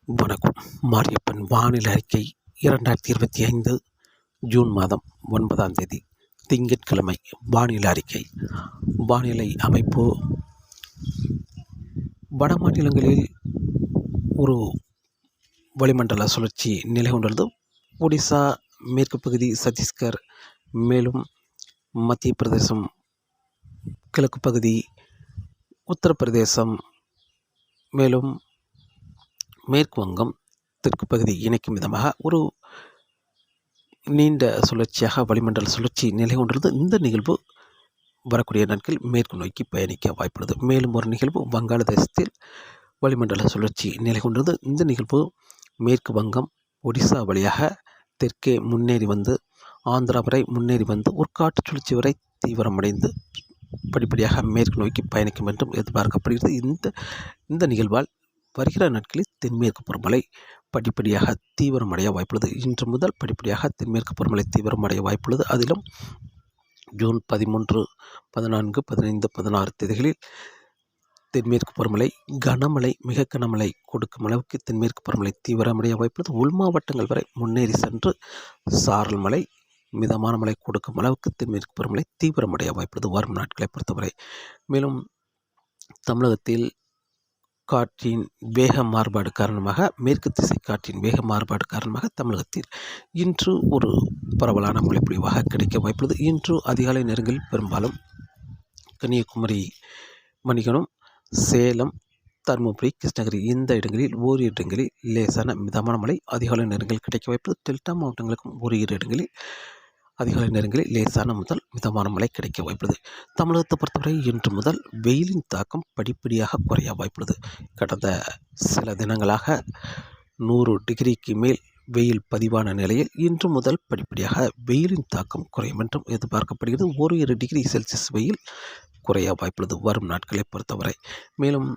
வணக்கம். மாரியப்பன் வானிலை அறிக்கை 2025 ஜூன் மாதம் 9ஆம் தேதி திங்கட்கிழமை வானிலை அறிக்கை. வானிலை அமைப்பு: வட மாநிலங்களில் ஒரு வளிமண்டல சுழற்சி நிலை கொண்டுள்ளது. ஒடிசா, மேற்கு பகுதி, சத்தீஸ்கர், மேலும் மத்திய பிரதேசம், கிழக்கு பகுதி, உத்தரப்பிரதேசம், மேலும் மேற்கு வங்கம், தெற்கு பகுதி இணைக்கும் விதமாக ஒரு நீண்ட சுழற்சியாக வளிமண்டல சுழற்சி நிலை கொண்டுள்ளது. இந்த நிகழ்வு வரக்கூடிய நாட்கள் மேற்கு நோக்கி பயணிக்க வாய்ப்புள்ளது. மேலும் ஒரு நிகழ்வு வங்காளதேசத்தில் வளிமண்டல சுழற்சி நிலை கொண்டுள்ளது. இந்த நிகழ்வு மேற்கு வங்கம், ஒடிசா வழியாக தெற்கே முன்னேறி வந்து ஆந்திரா வரை முன்னேறி வந்து ஒரு காற்று சுழற்சி வரை தீவிரமடைந்து படிப்படியாக மேற்கு நோக்கி பயணிக்கும் என்றும் எதிர்பார்க்கப்படுகிறது. இந்த நிகழ்வால் வருகிற நாட்களில் தென்மேற்கு பருவமழை படிப்படியாக தீவிரமடைய வாய்ப்புள்ளது. இன்று முதல் படிப்படியாக தென்மேற்கு பருவமழை தீவிரமடைய வாய்ப்புள்ளது. அதிலும் ஜூன் 13, 14, 15, 16 தேதிகளில் தென்மேற்கு பருவமழை கனமழை, மிக கனமழை கொடுக்கும் அளவுக்கு தென்மேற்கு பருவமழை தீவிரமடைய வாய்ப்புள்ளது. உள் மாவட்டங்கள் வரை முன்னேறி சென்று சாரல் மழை, மிதமான மழை கொடுக்கும் அளவுக்கு தென்மேற்கு பருவமழை தீவிரமடைய வாய்ப்புள்ளது வரும் நாட்களை பொறுத்தவரை. மேலும் தமிழகத்தில் காற்றின் வேக மாறுபாடு காரணமாக, மேற்கு திசை காற்றின் வேக மாறுபாடு காரணமாக தமிழகத்தில் இன்று ஒரு பரவலான மழைப்பொழிவாக கிடைக்க வாய்ப்புள்ளது. இன்று அதிகாலை நேரங்களில் பெரும்பாலும் கன்னியாகுமரி, மணிகனம், சேலம், தருமபுரி, கிருஷ்ணகிரி இந்த இடங்களில் ஓரிரு இடங்களில் லேசான மிதமான மழை அதிகாலை நேரங்களில் கிடைக்க வாய்ப்புள்ளது. டெல்டா மாவட்டங்களுக்கும் ஓரிரு இடங்களில் அதிகாலை நேரங்களில் லேசான முதல் மிதமான மழை கிடைக்க வாய்ப்புள்ளது. தமிழகத்தை பொறுத்தவரை இன்று முதல் வெயிலின் தாக்கம் படிப்படியாக குறைய வாய்ப்புள்ளது. கடந்த சில தினங்களாக 100 டிகிரிக்கு மேல் வெயில் பதிவான நிலையில் இன்று முதல் படிப்படியாக வெயிலின் தாக்கம் குறையும் என்றும் எதிர்பார்க்கப்படுகிறது. 1 டிகிரி செல்சியஸ் வெயில் குறைய வாய்ப்புள்ளது வரும் நாட்களை பொறுத்தவரை. மேலும்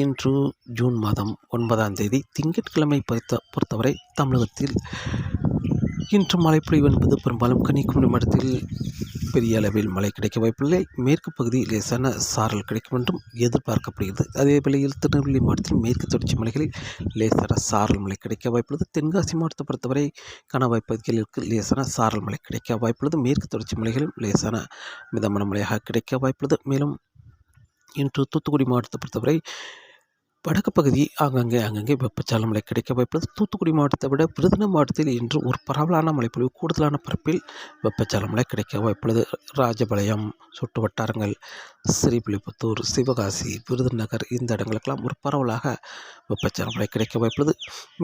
இன்று ஜூன் மாதம் 9ஆம் தேதி திங்கட்கிழமை பொறுத்தவரை தமிழகத்தில் இன்று மழைப்பொழிவு என்பது பெரும்பாலும் கன்னியாகுமரி மாவட்டத்தில் பெரிய அளவில் மழை கிடைக்க வாய்ப்பில்லை. மேற்கு பகுதி லேசான சாரல் கிடைக்கும் என்றும் எதிர்பார்க்கப்படுகிறது. அதே வேளையில் திருநெல்வேலி மாவட்டத்தில் மேற்கு தொடர்ச்சி மலைகளில் லேசான சாரல் மழை கிடைக்க வாய்ப்புள்ளது. தென்காசி மாவட்டத்தை பொறுத்தவரை கணவாய் பகுதிகளுக்கு லேசான சாரல் மழை கிடைக்க வாய்ப்புள்ளது. மேற்கு தொடர்ச்சி மலைகளில் லேசான மிதமான மழையாக கிடைக்க வாய்ப்புள்ளது. மேலும் இன்று தூத்துக்குடி மாவட்டத்தை பொறுத்தவரை வடக்கு பகுதி அங்கங்கே வெப்பச்சால மழை கிடைக்க வாய்ப்புள்ளது. தூத்துக்குடி மாவட்டத்தை விட விருதுநகர் மாவட்டத்தில் இன்று ஒரு பரவலான மழைப்பொழிவு, கூடுதலான பரப்பில் வெப்பச்சால மழை கிடைக்க வாய்ப்புள்ளது. ராஜபாளையம் சுற்று வட்டாரங்கள், ஸ்ரீவில்லிபுத்தூர், சிவகாசி, விருதுநகர் இந்த இடங்களுக்கெல்லாம் ஒரு பரவலாக வெப்பச்சால மழை கிடைக்க வாய்ப்புள்ளது.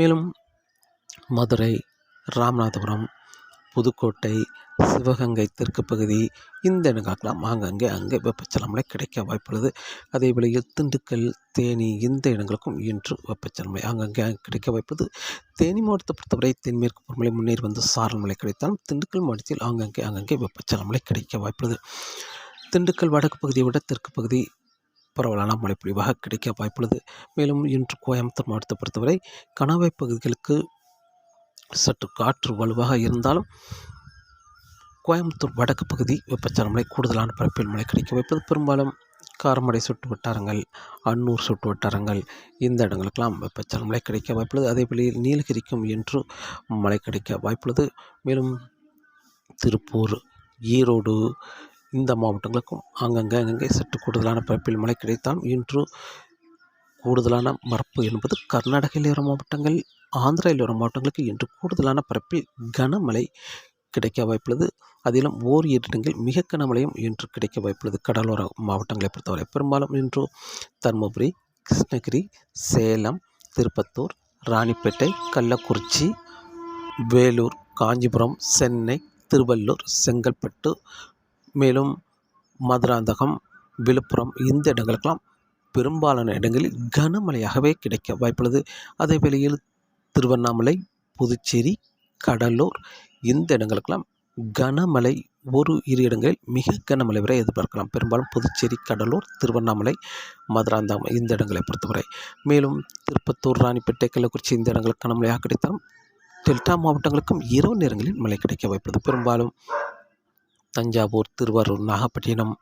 மேலும் மதுரை, ராமநாதபுரம், புதுக்கோட்டை, சிவகங்கை தெற்கு பகுதி இந்த இடங்களுக்கெல்லாம் அங்கே வெப்பச்சலன மழை கிடைக்க வாய்ப்புள்ளது. அதே வேளையில் திண்டுக்கல், தேனி இந்த இடங்களுக்கும் இன்று வெப்பச்சலன மழை அங்கங்கே கிடைக்க வாய்ப்புள்ளது. தேனி மாவட்டத்தை பொறுத்தவரை தென்மேற்கு பருவமழை முன்னேறி வந்து சாரல் மழை கிடைத்தாலும் திண்டுக்கல் மாவட்டத்தில் அங்கங்கே வெப்பச்சலன மழை கிடைக்க வாய்ப்புள்ளது. திண்டுக்கல் வடக்கு பகுதியை விட தெற்கு பகுதி பரவலான மழைப்பொழிவாக கிடைக்க வாய்ப்புள்ளது. மேலும் இன்று கோயம்புத்தூர் மாவட்டத்தை பொறுத்தவரை கணவாய் பகுதிகளுக்கு சற்று காற்று வலுவாக இருந்தாலும் கோயம்புத்தூர் வடக்கு பகுதி வெப்பச்சலன மழை கூடுதலான பரப்பில் மழை கிடைக்க வாய்ப்பது. பெரும்பாலும் காரமடை சுற்று வட்டாரங்கள், அன்னூர் சுற்று வட்டாரங்கள் இந்த இடங்களுக்கெல்லாம் வெப்பச்சலன மழை கிடைக்க வாய்ப்புள்ளது. அதே வேளையில் நீலகிரிக்கும் இன்று மழை கிடைக்க வாய்ப்புள்ளது. மேலும் திருப்பூர், ஈரோடு இந்த மாவட்டங்களுக்கும் அங்கங்கே சற்று கூடுதலான பரப்பில் மழை கிடைத்தாலும் இன்று கூடுதலான பரப்பு என்பது கர்நாடக எல்லையோர மாவட்டங்கள், ஆந்திரா எல்லையோர மாவட்டங்களுக்கு இன்று கூடுதலான பரப்பில் கனமழை கிடைக்க வாய்ப்புள்ளது. அதிலும் ஓரிரு இடங்கள் மிக கனமழையும் இன்று கிடைக்க வாய்ப்புள்ளது. கடலோர மாவட்டங்களை பொறுத்தவரை பெரும்பாலும் இன்று தருமபுரி, கிருஷ்ணகிரி, சேலம், திருப்பத்தூர், ராணிப்பேட்டை, கள்ளக்குறிச்சி, வேலூர், காஞ்சிபுரம், சென்னை, திருவள்ளூர், செங்கல்பட்டு, மேலும் மதுராந்தகம், விழுப்புரம் இந்த இடங்களுக்கெல்லாம் பெரும்பாலான இடங்களில் கனமழையாகவே கிடைக்க வாய்ப்புள்ளது. அதே வேளையில் திருவண்ணாமலை, புதுச்சேரி, கடலூர் இந்த இடங்களுக்கெல்லாம் கனமழை, இரு இடங்களில் மிக கனமழை வரை எதிர்பார்க்கலாம். பெரும்பாலும் புதுச்சேரி, கடலூர், திருவண்ணாமலை, மதுராந்தகம் இந்த இடங்களை பொறுத்தவரை. மேலும் திருப்பத்தூர், ராணிப்பேட்டை, கள்ளக்குறிச்சி இந்த இடங்களுக்கு கனமழையாக கிடைத்தாலும் டெல்டா மாவட்டங்களுக்கும் இரவு நேரங்களில் மழை கிடைக்க வாய்ப்புள்ளது. பெரும்பாலும் தஞ்சாவூர், திருவாரூர், நாகப்பட்டினம்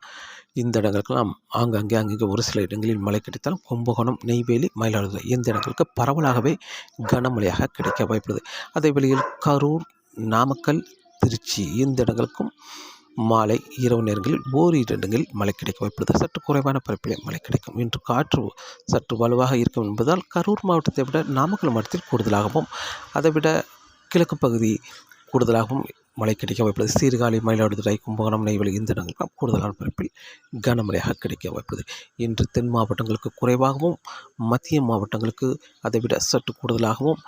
இந்த இடங்களுக்கெல்லாம் அங்கங்கே ஒரு சில இடங்களில் மழை கிடைத்தாலும் கும்பகோணம், நெய்வேலி, மயிலாடுதுறை இந்த இடங்களுக்கு பரவலாகவே கனமழையாக கிடைக்க வாய்ப்புள்ளது. அதே வேளையில் கரூர், நாமக்கல், திருச்சி இந்த இடங்களுக்கும் மாலை இரவு நேரங்களில் ஓரிரு இடங்களில் மழை கிடைக்க வாய்ப்புள்ளது. சற்று குறைவான பரப்பிலே மழை கிடைக்கும். இன்று காற்று சற்று வலுவாக இருக்கும் என்பதால் கரூர் மாவட்டத்தை விட நாமக்கல் மாவட்டத்தில் கூடுதலாகவும், அதைவிட கிழக்கு பகுதி கூடுதலாகவும் மழை கிடைக்க வாய்ப்புள்ளது. சீர்காழி, மயிலாடுதுறை, கும்பகோணம், நெய்வேலி இந்த இடங்களுக்கும் கூடுதலான பரப்பில் கனமழையாக கிடைக்க வாய்ப்புள்ளது. இன்று தென் மாவட்டங்களுக்கு குறைவாகவும், மத்திய மாவட்டங்களுக்கு அதைவிட சற்று கூடுதலாகவும்,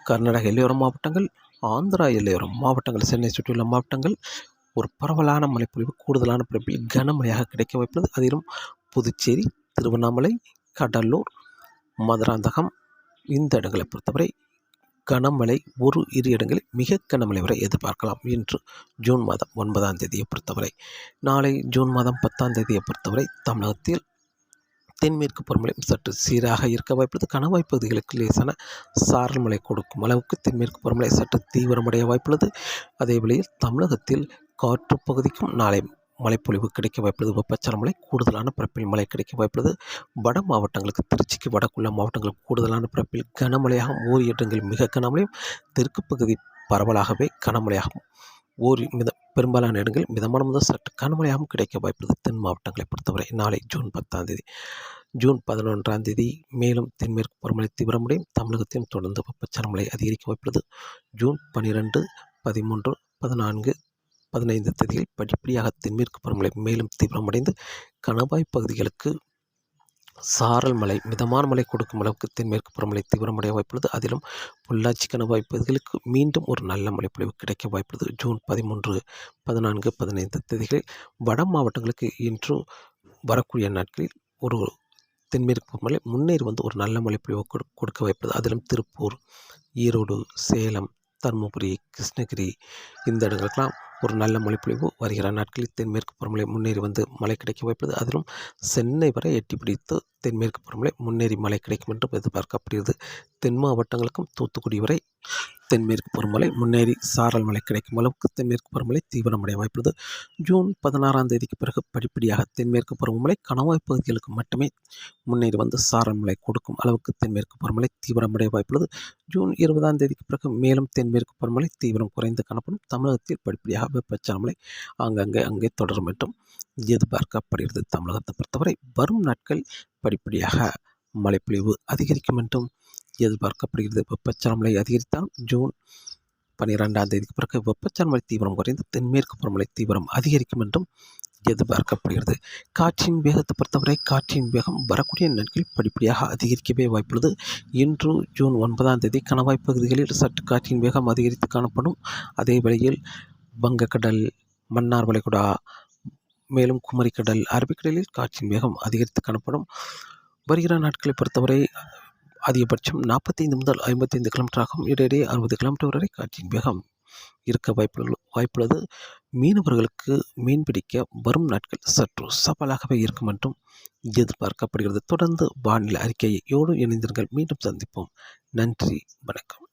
கர்நாடக எல்லையோர மாவட்டங்கள், ஆந்திரா எல்லையோர மாவட்டங்கள், சென்னை சுற்றியுள்ள மாவட்டங்கள் ஒரு பரவலான மழைப்பொழிவு கூடுதலான பரப்பில் கனமழையாக கிடைக்க வாய்ப்புள்ளது. அதிலும் புதுச்சேரி, திருவண்ணாமலை, கடலூர், மதுராந்தகம் இந்த இடங்களை பொறுத்தவரை கனமழை இரு இடங்களில் மிக கனமழை வரை எதிர்பார்க்கலாம். இன்று ஜூன் மாதம் 9ஆம் தேதியை பொறுத்தவரை. நாளை ஜூன் மாதம் 10ஆம் தேதியை பொறுத்தவரை தமிழகத்தில் தென்மேற்கு பருவமழை சற்று சீராக இருக்க வாய்ப்புள்ளது. கணவாய் பகுதிகளுக்கு லேசான சாரல் மழை கொடுக்கும் அளவுக்கு தென்மேற்கு பருவமழை சற்று தீவிரமடைய வாய்ப்புள்ளது. அதே வேளையில் தமிழகத்தில் காற்று பகுதிக்கும் நாளை மழைப்பொழிவு கிடைக்க வாய்ப்புள்ளது. வெப்பச்சலன மழை கூடுதலான பரப்பில் மழை கிடைக்க வாய்ப்புள்ளது. வட மாவட்டங்களுக்கு திருச்சிக்கு வடக்குள்ள மாவட்டங்களுக்கு கூடுதலான பரப்பில் கனமழையாகவும், ஓரிரு இடங்களில் மிக கனமழையும், தெற்கு பகுதி பரவலாகவே கனமழையாகவும், பெரும்பாலான இடங்களில் மிதமான முதல் சற்று கனமழையாகவும் கிடைக்க வாய்ப்புள்ளது. தென் மாவட்டங்களை பொறுத்தவரை நாளை ஜூன் 10ஆம் தேதி. ஜூன் 11ஆம் தேதி மேலும் தென்மேற்கு பருவமழை தீவிரமடையும். தமிழகத்திலும் தொடர்ந்து வெப்பச்சலன மழை அதிகரிக்க வாய்ப்புள்ளது. ஜூன் 12, 13, 14, 15 தேதியில் படிப்படியாக தென்மேற்கு பருவமழை மேலும் தீவிரமடைந்து கணவாய் பகுதிகளுக்கு சாரல் மழை, மிதமான மழை கொடுக்கும் அளவுக்கு தென்மேற்கு பருவமழை தீவிரமடைய வாய்ப்புள்ளது. அதிலும் பொள்ளாச்சி கணவாய் பகுதிகளுக்கு மீண்டும் ஒரு நல்ல மழைப்பொழிவு கிடைக்க வாய்ப்புள்ளது. ஜூன் 13, 14, 15 தேதிகளில் வட மாவட்டங்களுக்கு இன்று வரக்கூடிய நாட்களில் ஒரு தென்மேற்கு பருவமழை முன்னேறி வந்து ஒரு நல்ல மழைப்பொழிவு கொடுக்க வாய்ப்புள்ளது. அதிலும் திருப்பூர், ஈரோடு, சேலம், தருமபுரி, கிருஷ்ணகிரி இந்த இடங்களுக்கெல்லாம் ஒரு நல்ல மழைப்பொழிவு வருகிற நாட்களில் தென்மேற்கு பருவமழை முன்னேறி வந்து மழை கிடைக்க வாய்ப்புள்ளது. அதிலும் சென்னை வரை எட்டி பிடித்து தென்மேற்கு பருவமழை முன்னேறி மழை கிடைக்கும் என்று எதிர்பார்க்கப்படுகிறது. தென் மாவட்டங்களுக்கும் தூத்துக்குடி வரை தென்மேற்கு பருவமழை முன்னேறி சாரல் மழை கிடைக்கும் அளவுக்கு தென்மேற்கு பருவமழை தீவிரமடைய வாய்ப்புள்ளது. ஜூன் 16ஆம் தேதிக்கு பிறகு படிப்படியாக தென்மேற்கு பருவமழை கணவாய் பகுதிகளுக்கு மட்டுமே முன்னேறி வந்து சாரல் மழை கொடுக்கும் அளவுக்கு தென்மேற்கு பருவமழை தீவிரமடைய வாய்ப்புள்ளது. ஜூன் 20ஆம் தேதிக்கு பிறகு மேலும் தென்மேற்கு பருவமழை தீவிரம் குறைந்து காணப்படும். தமிழகத்தில் படிப்படியாக வெப்பச்சலன மழை அங்கே தொடரும் என்றும் எதிர்பார்க்கப்படுகிறது. தமிழகத்தை பொறுத்தவரை வரும் நாட்கள் படிப்படியாக மழைப்பொழிவு அதிகரிக்கும் என்றும் எதிர்பார்க்கப்படுகிறது. வெப்பச்சலன மழை அதிகரித்தால் ஜூன் 12ஆம் தேதிக்கு பிறகு வெப்பச்சலன மழை தீவிரம் குறைந்து தென்மேற்கு பருவமழை தீவிரம் அதிகரிக்கும் என்றும் எதிர்பார்க்கப்படுகிறது. காற்றின் வேகத்தை பொறுத்தவரை காற்றின் வேகம் வரக்கூடிய நாட்களில் படிப்படியாக அதிகரிக்கவே வாய்ப்புள்ளது. இன்று ஜூன் 9ஆம் தேதி கணவாய் பகுதிகளில் சற்று காற்றின் வேகம் அதிகரித்து காணப்படும். அதே வேளையில் வங்கக்கடல், மன்னார் வளைகுடா, மேலும் குமரிக்கடல், அரபிக்கடலில் காற்றின் வேகம் அதிகரித்து காணப்படும். வருகிற நாட்களை பொறுத்தவரை அதிகபட்சம் 45 முதல் 55 கிலோமீட்டராகவும், இடையிடையே 60 கிலோமீட்டர் வரை காற்றின் வேகம் இருக்க வாய்ப்புள்ளது. மீனவர்களுக்கு மீன்பிடிக்க வரும் நாட்கள் சற்று சவாலாகவே இருக்கும் என்றும் எதிர்பார்க்கப்படுகிறது. தொடர்ந்து வானிலை அறிக்கையோடு இணைந்திருங்கள். மீண்டும் சந்திப்போம். நன்றி, வணக்கம்.